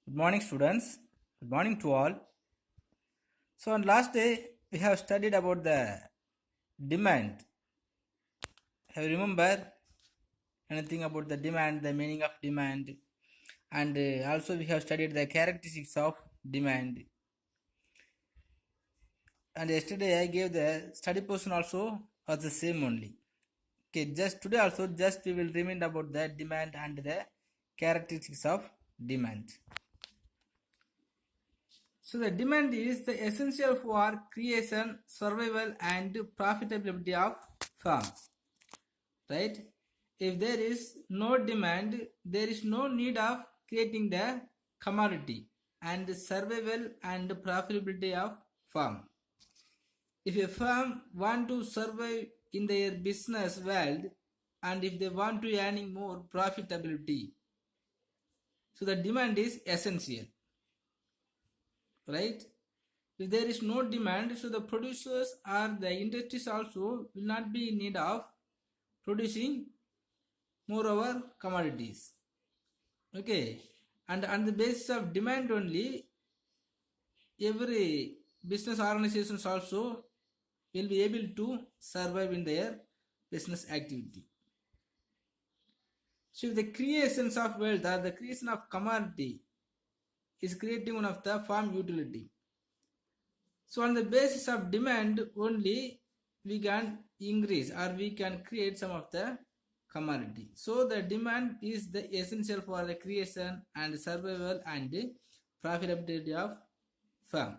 Good morning, students. Good morning to all. So, on last day, we have studied about the demand. Have you remember anything about the demand, the meaning of demand, and also we have studied the characteristics of demand. And yesterday I gave the study portion also was the same only. Okay, just today also just we will remind about the demand and the characteristics of demand. So the demand is the essential for creation, survival and profitability of firm. Right? If there is no demand, there is no need of creating the commodity and survival and profitability of firm. If a firm want to survive in their business world and if they want to earning more profitability, so the demand is essential. Right? If there is no demand, so the producers or the industries also will not be in need of producing more our commodities. Okay, and on the basis of demand only, every business organizations also will be able to survive in their business activity. So if the creations of wealth or the creation of commodity is creating one of the farm utility. So on the basis of demand only we can increase or we can create some of the commodity. So the demand is the essential for the creation and survival and profitability of firm.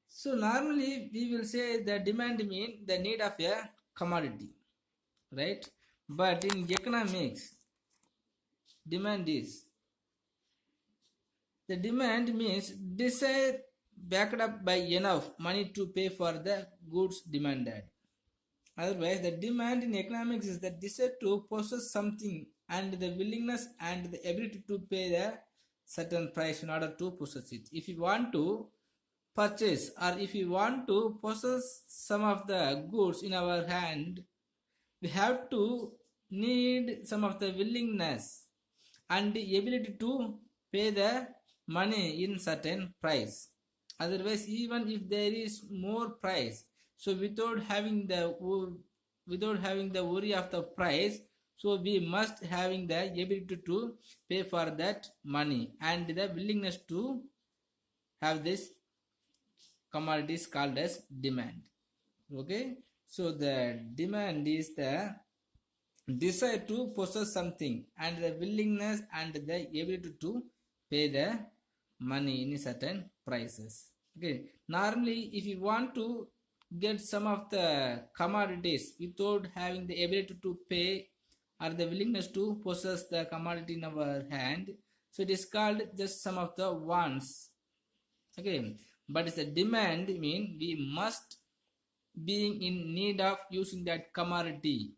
So normally we will say the demand mean the need of a commodity, right? But in economics, demand is the demand means desire backed up by enough money to pay for the goods demanded. Otherwise, the demand in economics is the desire to possess something and the willingness and the ability to pay the certain price in order to possess it. If you want to purchase or if you want to possess some of the goods in our hand, we have to need some of the willingness and the ability to pay the money in certain price. Otherwise, even if there is more price, so without having the worry of the price, so we must having the ability to pay for that money and the willingness to have this commodities called as demand. Okay, so the demand is the desire to possess something and the willingness and the ability to pay the money in certain prices. Okay, normally if you want to get some of the commodities without having the ability to pay or the willingness to possess the commodity in our hand, so it is called just some of the wants. Okay, but it's a demand mean we must being in need of using that commodity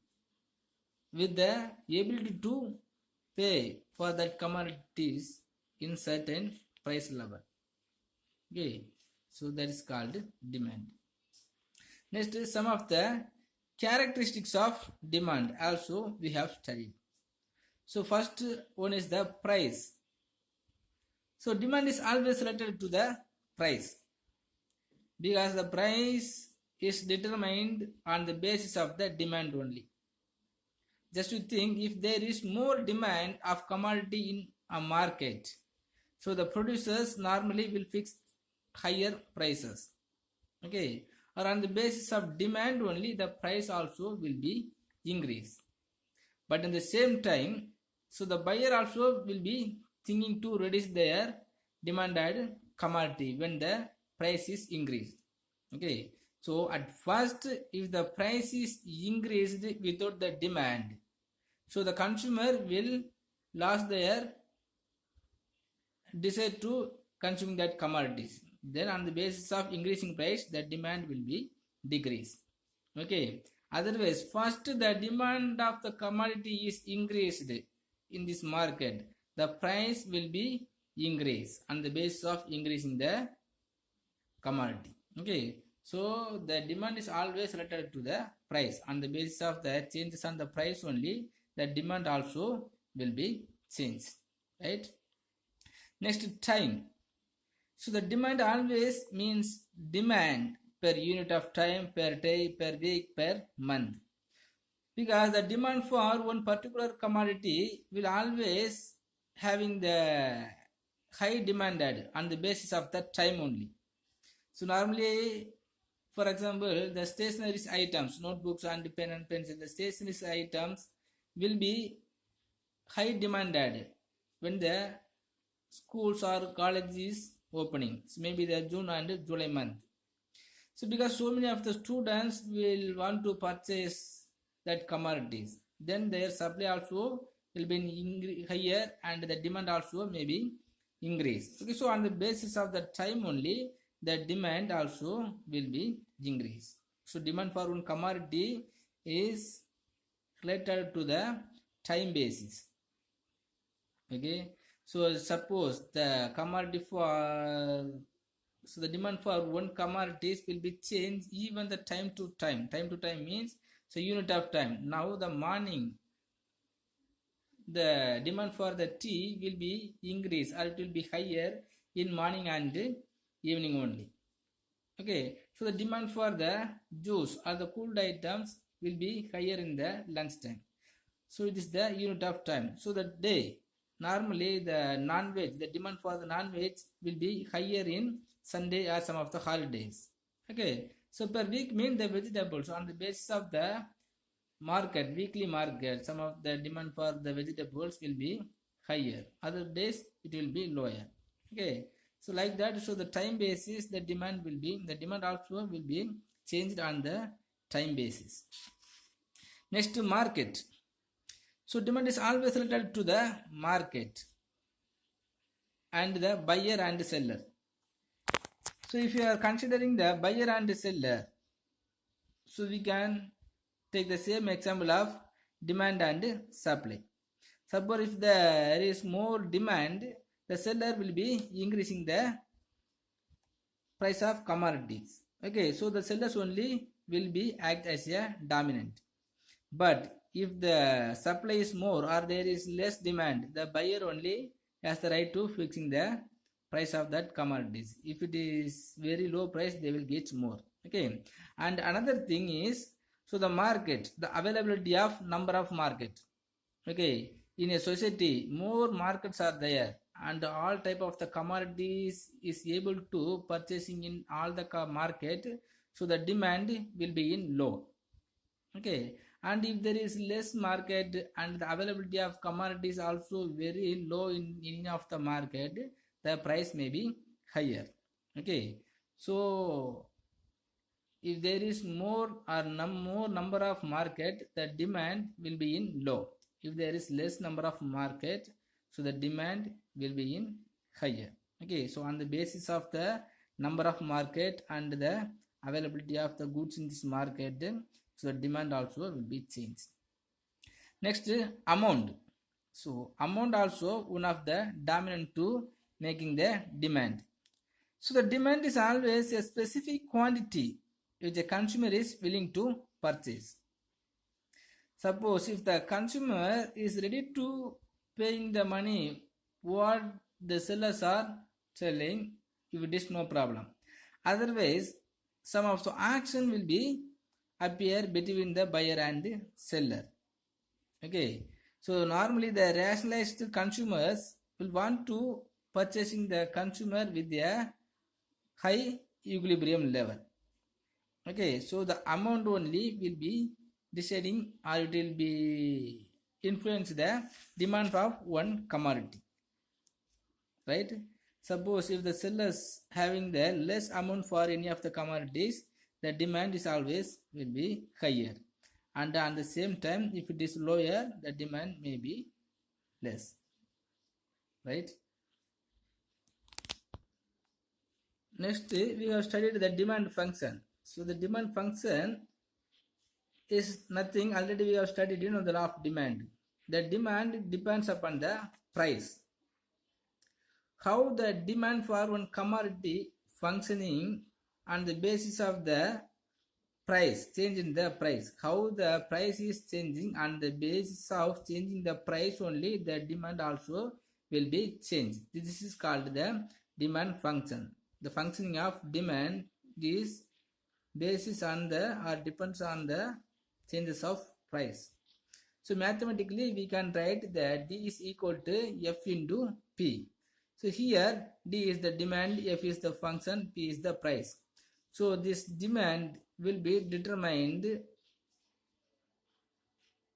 with the ability to pay for that commodities in certain price level. Okay, so that is called demand. Next is some of the characteristics of demand also we have studied. So first one is the price. So demand is always related to the price because the price is determined on the basis of the demand only. Just to think, if there is more demand of commodity in a market, so the producers normally will fix higher prices. Okay, or on the basis of demand only the price also will be increased. But in the same time, so the buyer also will be thinking to reduce their demanded commodity when the price is increased. Okay, so at first if the price is increased without the demand, so the consumer will lose their desire to consume that commodities. Then on the basis of increasing price, the demand will be decreased. Okay, otherwise first the demand of the commodity is increased in this market, the price will be increased on the basis of increasing the commodity. Okay, so the demand is always related to the price. On the basis of the changes on the price only, the demand also will be changed, right? Next, time. So the demand always means demand per unit of time, per day, per week, per month. Because the demand for one particular commodity will always having the high demanded on the basis of that time only. So normally, for example, the stationery items, notebooks and pen and pencil, the stationery items will be high demanded when the schools or colleges opening. So maybe the June and July month. So because so many of the students will want to purchase that commodities, then their supply also will be higher and the demand also may be increased. Okay, so on the basis of the time only, the demand also will be increased. So demand for one commodity is related to the time basis. Okay, so suppose the commodity for, so the demand for one commodities will be changed even the time to time. Time to time means so unit of time. Now the morning, the demand for the tea will be increased or it will be higher in morning and evening only. Okay, so the demand for the juice or the cooled items will be higher in the lunch time. So it is the unit of time. So the day, normally the non-veg, the demand for the non-veg will be higher in Sunday or some of the holidays. Okay, so per week means the vegetables on the basis of the market, weekly market, some of the demand for the vegetables will be higher. Other days it will be lower. Okay, so like that. So the time basis, the demand also will be changed on the time basis. Next, market. So demand is always related to the market and the buyer and seller. So if you are considering the buyer and seller, so we can take the same example of demand and supply. Suppose if there is more demand, the seller will be increasing the price of commodities. Okay, so the sellers only will be act as a dominant. But if the supply is more or there is less demand, the buyer only has the right to fixing the price of that commodities. If it is very low price, they will get more. Okay, and another thing is, so the market, the availability of number of market. Okay, in a society, more markets are there and all type of the commodities is able to purchasing in all the market. So the demand will be in low. Okay, and if there is less market and the availability of commodities also very low in any of the market, the price may be higher. Okay, so if there is more or more number of market, the demand will be in low. If there is less number of market, so the demand will be in higher. Okay, so on the basis of the number of market and the availability of the goods in this market, so the demand also will be changed. Next, amount. So amount also one of the dominant to making the demand. So the demand is always a specific quantity which the consumer is willing to purchase. Suppose if the consumer is ready to paying the money what the sellers are selling, if it is no problem. Otherwise, some of the action will be appear between the buyer and the seller. Okay, so normally the rationalized consumers will want to purchasing the consumer with a high equilibrium level. Okay, so the amount only will be deciding or it will be influence the demand of one commodity, right? Suppose if the sellers having the less amount for any of the commodities, the demand is always will be higher, and at the same time if it is lower, the demand may be less, right? Next, we have studied the demand function. So the demand function is nothing, already we have studied, the law of demand. The demand depends upon the price. How the demand for one commodity functioning on the basis of the price, change in the price. How the price is changing on the basis of changing the price only, the demand also will be changed. This is called the demand function. The functioning of demand is basis on the or depends on the changes of price. So mathematically we can write that D is equal to F into P. So here D is the demand, F is the function, P is the price. So this demand will be determined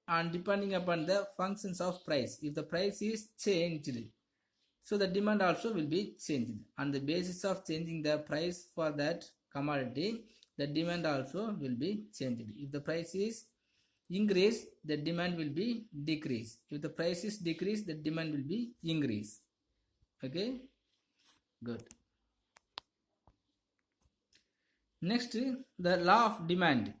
and depending upon the functions of price. If the price is changed, so the demand also will be changed. On the basis of changing the price for that commodity, the demand also will be changed. If the price is increased, the demand will be decreased. If the price is decreased, the demand will be increased. Okay, good. Next, the law of demand.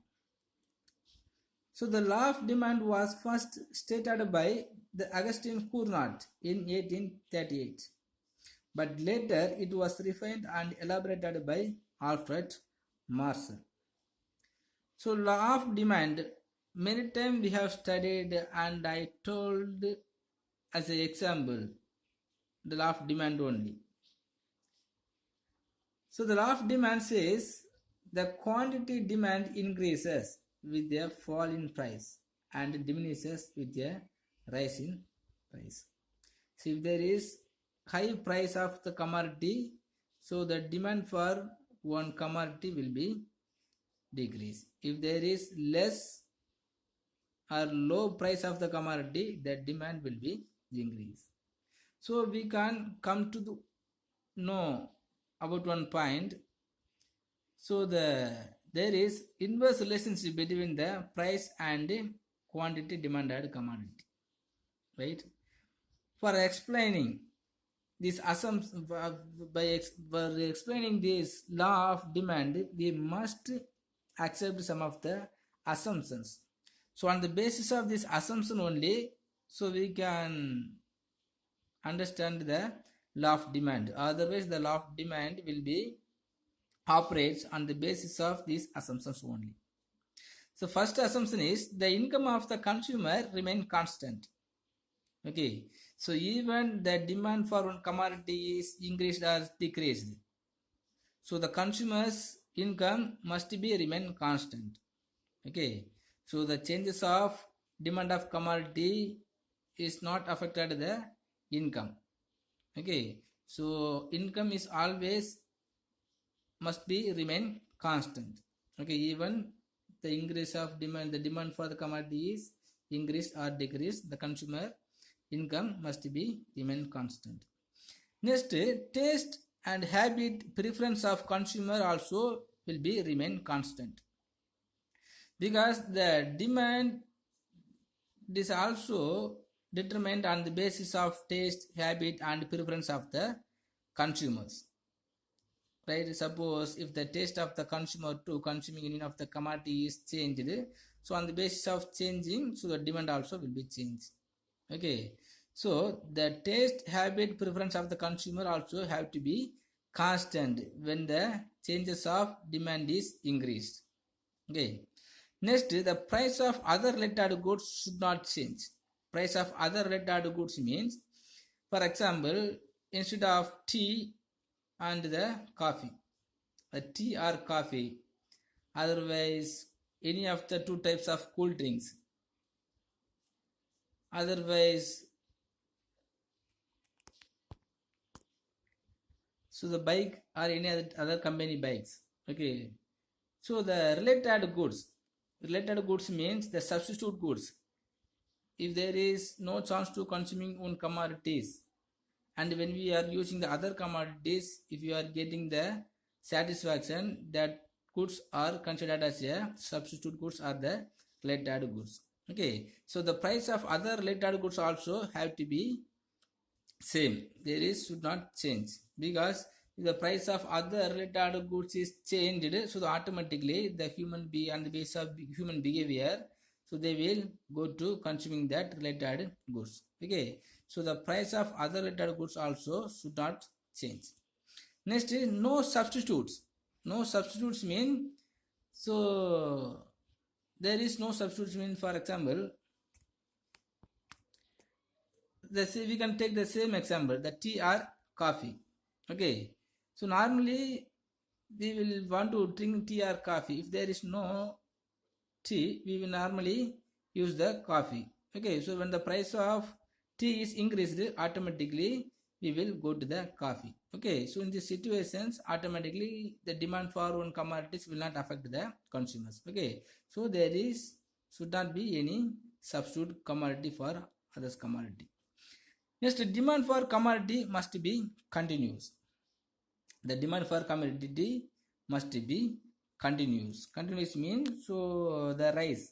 So the law of demand was first stated by the Augustine Cournot in 1838, but later it was refined and elaborated by Alfred Marshall. So law of demand, many times we have studied and I told as an example the law of demand only. So the law of demand says the quantity demand increases with a fall in price and diminishes with a rise in price. So if there is high price of the commodity, so the demand for one commodity will be decreased. If there is less or low price of the commodity, the demand will be increased. So we can come to know about one point. So there is inverse relationship between the price and quantity demanded commodity, right? For explaining this assumption, for explaining this law of demand, we must accept some of the assumptions. So on the basis of this assumption only, so we can understand the law of demand. Otherwise the law of demand will be operates on the basis of these assumptions only. So first assumption is the income of the consumer remain constant. Okay, so even the demand for one commodity is increased or decreased, so the consumer's income must be remain constant. Okay, so the changes of demand of commodity is not affected the income. Okay, so income is always must be remain constant. Okay, even the increase of demand, the demand for the commodity is increased or decreased, the consumer income must be remain constant. Next, taste and habit preference of consumer also will be remain constant, because the demand is also determined on the basis of taste, habit and preference of the consumers. Right, suppose if the taste of the consumer to consuming any of the commodity is changed, so on the basis of changing, so the demand also will be changed. Okay, so the taste, habit, preference of the consumer also have to be constant when the changes of demand is increased. Okay, next, the price of other related goods should not change. Price of other related goods means, for example, instead of tea and the coffee, a tea or coffee, otherwise any of the two types of cool drinks, otherwise so the bike or any other company bikes. Okay, so the related goods means the substitute goods. If there is no chance to consuming one commodities, and when we are using the other commodities, if you are getting the satisfaction, that goods are considered as a substitute goods or the related goods. Okay, so the price of other related goods also have to be same. There is should not change, because if the price of other related goods is changed, so automatically the human be on the basis of human behavior, so they will go to consuming that related goods. Okay, so the price of other related goods also should not change. Next is no substitutes. No substitutes mean, so there is no substitutes mean, for example, we can take the same example, the tea or coffee. Okay, so normally we will want to drink tea or coffee. If there is no tea, we will normally use the coffee. Okay, so when the price of tea is increased, automatically we will go to the coffee. Okay, so in these situations, automatically the demand for one commodities will not affect the consumers. Okay, so there is should not be any substitute commodity for others commodity. Next, demand for commodity must be continuous. The demand for commodity must be continuous. Continuous means so the rise.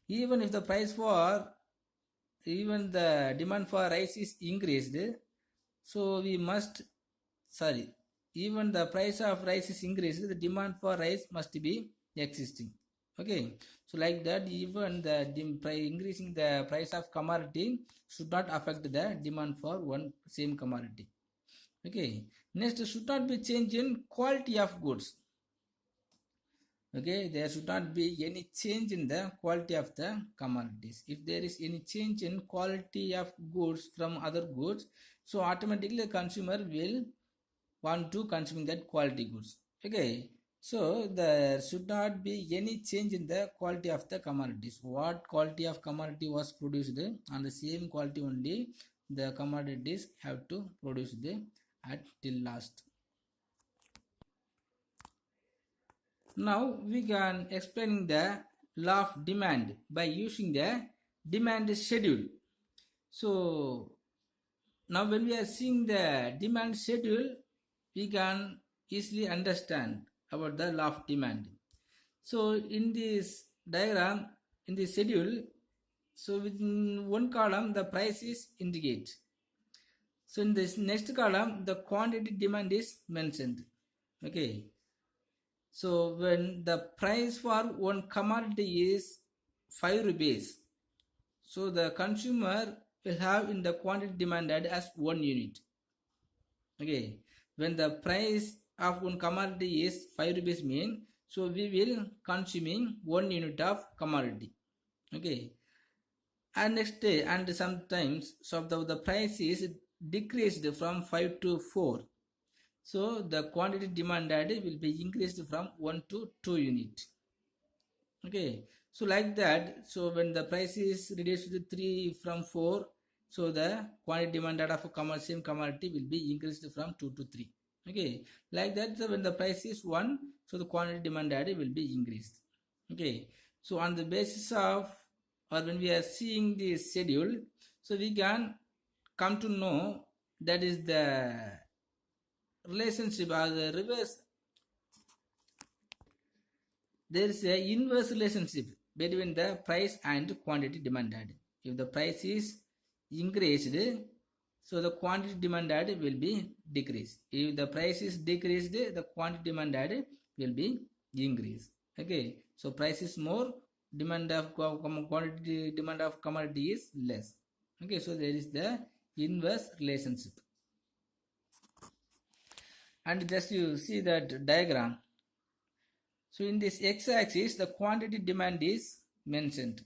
Even if the price for even the demand for rice is increased, so we must even the price of rice is increased, the demand for rice must be existing. Okay, so like that, even the increasing the price of commodity should not affect the demand for one same commodity. Okay, next, should not be change in quality of goods. Okay, there should not be any change in the quality of the commodities. If there is any change in quality of goods from other goods, so automatically the consumer will want to consume that quality goods. Okay, so there should not be any change in the quality of the commodities. What quality of commodity was produced, and the same quality only the commodities have to produce at till last. Now we can explain the law of demand by using the demand schedule. So now when we are seeing the demand schedule, we can easily understand about the law of demand. So in this diagram, in the schedule, so within one column the price is indicated. So in this next column the quantity demand is mentioned. Okay, so when the price for one commodity is 5 rupees, so the consumer will have in the quantity demanded as 1 unit. Okay, when the price of one commodity is 5 rupees mean, so we will consuming 1 unit of commodity. Okay, and next day, and sometimes so the price is decreased from 5 to 4, so the quantity demanded will be increased from 1 to 2 unit. Okay, so like that, so when the price is reduced to 3 from 4, so the quantity demanded of a same commodity will be increased from 2 to 3. Okay, like that, so when the price is 1, so the quantity demanded will be increased. Okay, so on the basis of, or when we are seeing this schedule, so we can come to know that is the relationship or the reverse. There is a inverse relationship between the price and quantity demanded. If the price is increased, so the quantity demanded will be decreased. If the price is decreased, the quantity demanded will be increased. Okay, so price is more, demand of quantity demand of commodity is less. Okay, so there is the inverse relationship. And just you see that diagram. So in this x-axis, the quantity demand is mentioned,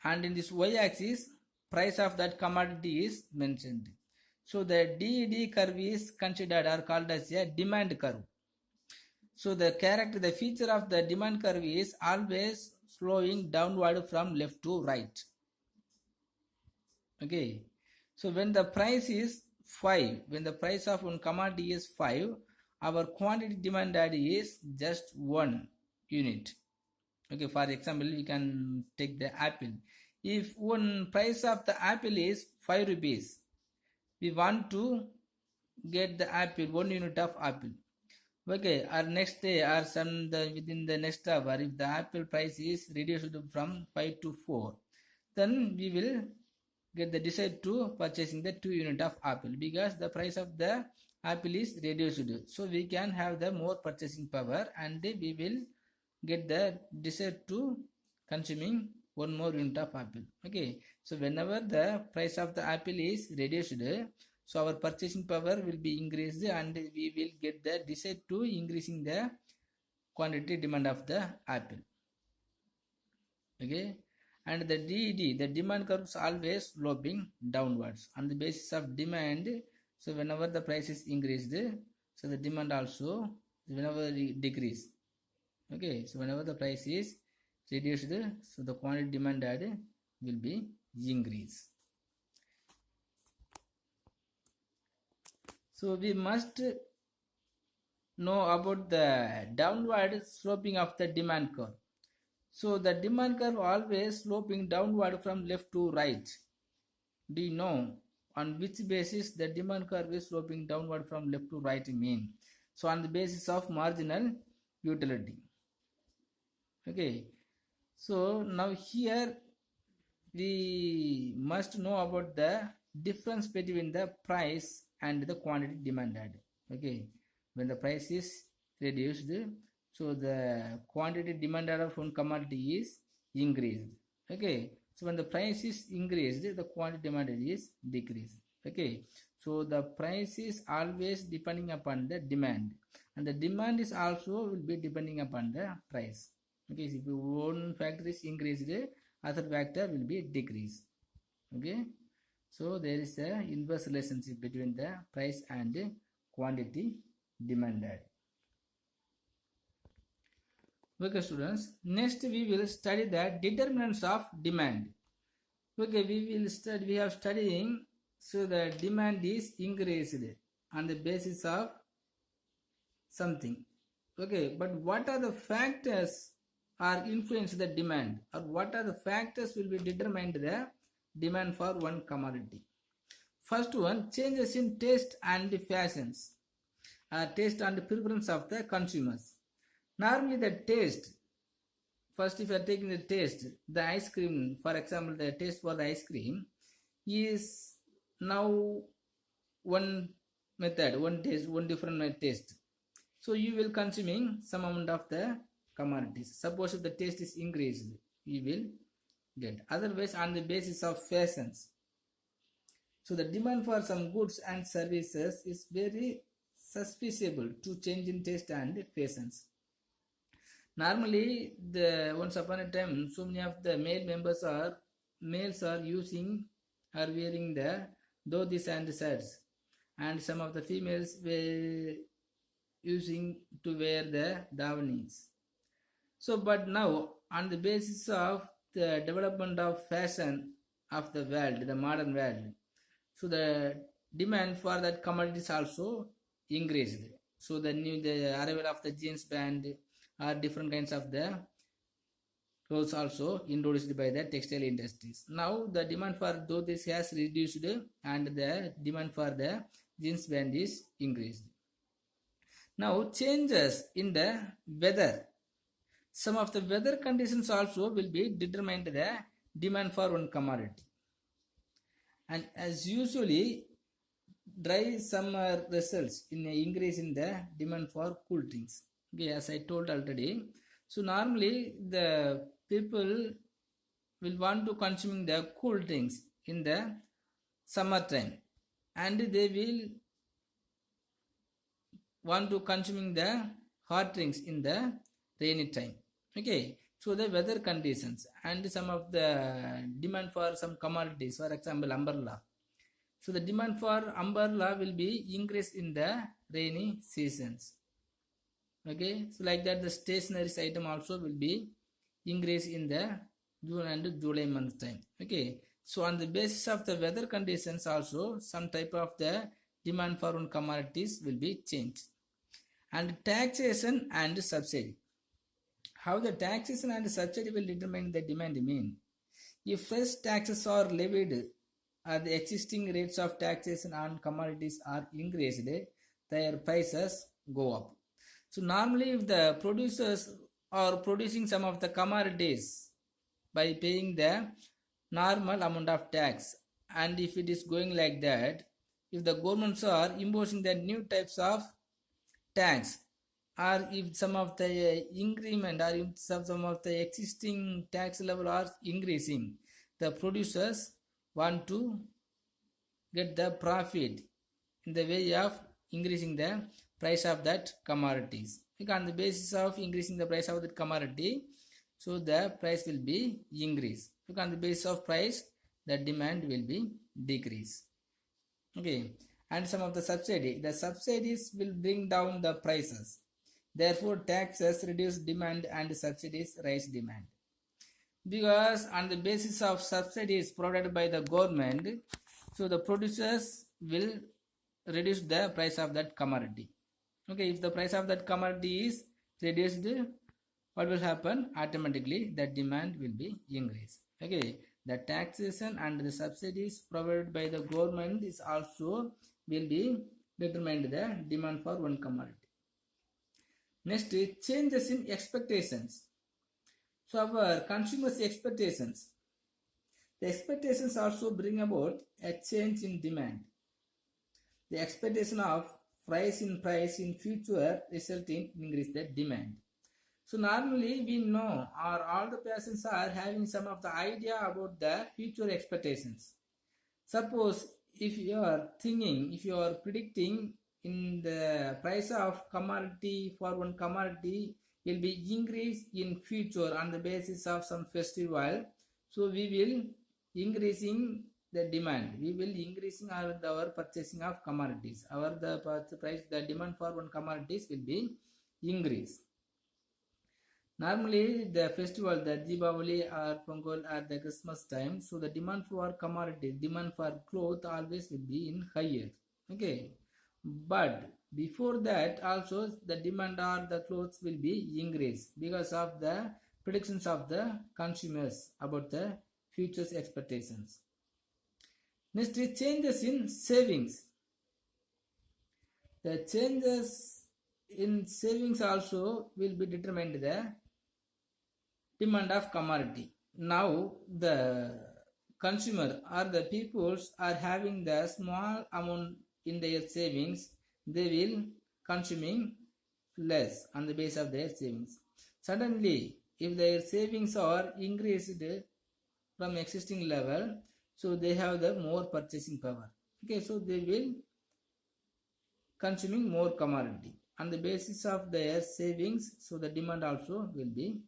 and in this y-axis, price of that commodity is mentioned. So the DED curve is considered or called as a demand curve. So the feature of the demand curve is always slowing downward from left to right. Okay, so when the price is 5, when the price of one commodity is 5, our quantity demanded is just 1 unit. Okay, for example, we can take the apple. If one price of the apple is 5 rupees, we want to get the apple, 1 unit of apple. Okay, or next day or within the next hour, if the apple price is reduced from 5 to 4, then we will get the decide to purchasing the 2 unit of apple, because the price of the apple is reduced. So we can have the more purchasing power, and we will get the decide to consuming 1 more unit of apple. Okay, so whenever the price of the apple is reduced, so our purchasing power will be increased, and we will get the decide to increasing the quantity demand of the apple. Okay, and the DD, the demand curve is always sloping downwards on the basis of demand. So whenever the price is increased, so the demand also whenever it decrease. Okay, so whenever the price is reduced, so the quantity demanded will be increased. So we must know about the downward sloping of the demand curve. So the demand curve always sloping downward from left to right. Do you know on which basis the demand curve is sloping downward from left to right mean? So on the basis of marginal utility. Okay, so now here we must know about the difference between the price and the quantity demanded. Okay, when the price is reduced, so the quantity demanded of one commodity is increased. Okay, so when the price is increased, the quantity demanded is decreased. Okay, so the price is always depending upon the demand, and the demand is also will be depending upon the price. Okay, so if one factor is increased, other factor will be decreased. Okay, so there is a inverse relationship between the price and quantity demanded. Okay students, next we will study the determinants of demand. Okay, we have studying, so the demand is increased on the basis of something. Okay, but what are the factors are influence the demand, or what are the factors will be determined the demand for one commodity? First one, changes in taste and fashions, taste and preference of the consumers. Normally the taste, first if you are taking the taste, the ice cream, for example, the taste for the ice cream is now one method, one taste, one different taste. So you will consuming some amount of the commodities. Suppose if the taste is increased, you will get. Otherwise on the basis of fashions. So the demand for some goods and services is very susceptible to change in taste and fashions. Normally, once upon a time, so many of the males are using or wearing the dhotis and shirts, and some of the females were using to wear the davanis. So, but now on the basis of the development of fashion of the world, the modern world, so the demand for that commodities also increased. So the arrival of the jeans band or different kinds of the clothes also introduced by the textile industries. Now the demand for dhotis has reduced and the demand for the jeans band is increased. Now changes in the weather. Some of the weather conditions also will be determined the demand for one commodity. And as usually dry summer results in an increase in the demand for cool drinks. Okay, as I told already. So normally the people will want to consuming the cool drinks in the summer time, and they will want to consuming the hot drinks in the rainy time. Okay, so the weather conditions and some of the demand for some commodities, for example umbrella. So the demand for umbrella will be increased in the rainy seasons. Okay, so like that the stationery item also will be increased in the June and July month time. Okay, so on the basis of the weather conditions also some type of the demand for one commodities will be changed. And taxation and subsidy. How the taxation and subsidy will determine the demand mean? If fresh taxes are levied, the existing rates of taxation on commodities are increased, their prices go up. So normally if the producers are producing some of the commodities by paying the normal amount of tax, and if it is going like that, if the governments are imposing the new types of tax, or if some of the increment or if some of the existing tax level are increasing, the producers want to get the profit in the way of increasing the price of that commodities. On the basis of increasing the price of that commodity, so the price will be increased. because on the basis of price the demand will be decrease. Okay, and some of the subsidies will bring down the prices, therefore taxes reduce demand and subsidies raise demand, because on the basis of subsidies provided by the government, so the producers will reduce the price of that commodity. Okay, if the price of that commodity is reduced, what will happen? Automatically the demand will be increased. Okay, the taxation and the subsidies provided by the government is also will be determined the demand for one commodity. Next, changes in expectations. So our consumers' expectations. The expectations also bring about a change in demand. The expectation of rise in price in future result in increase the demand. So normally we know, or all the persons are having some of the idea about the future expectations. Suppose if you are thinking, if you are predicting in the price of commodity for one commodity will be increased in future on the basis of some festival, so we will increasing the demand, we will increasing our purchasing of commodities, the demand for one commodities will be increased. Normally the festival, the Deepavali or Pongal or the Christmas time, so the demand for commodities, demand for clothes always will be in higher. Okay, but before that also the demand or the clothes will be increased because of the predictions of the consumers about the future's expectations. Next is changes in savings. The changes in savings also will be determined the demand of commodity. Now the consumer or the peoples are having the small amount in their savings, they will consuming less on the basis of their savings. Suddenly if their savings are increased from existing level, so they have the more purchasing power. Okay, so they will consuming more commodity on the basis of their savings, so the demand also will be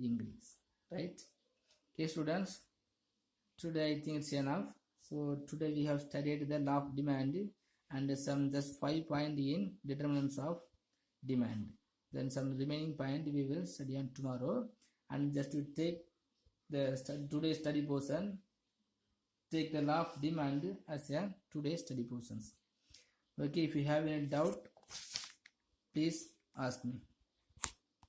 increased, right? Okay students, today I think it's enough. So today we have studied the law of demand and some just 5 points in determinants of demand. Then some remaining point we will study on tomorrow. And just to take the today's study portion, take the law of demand as a today's study portions. Okay, if you have any doubt, please ask me.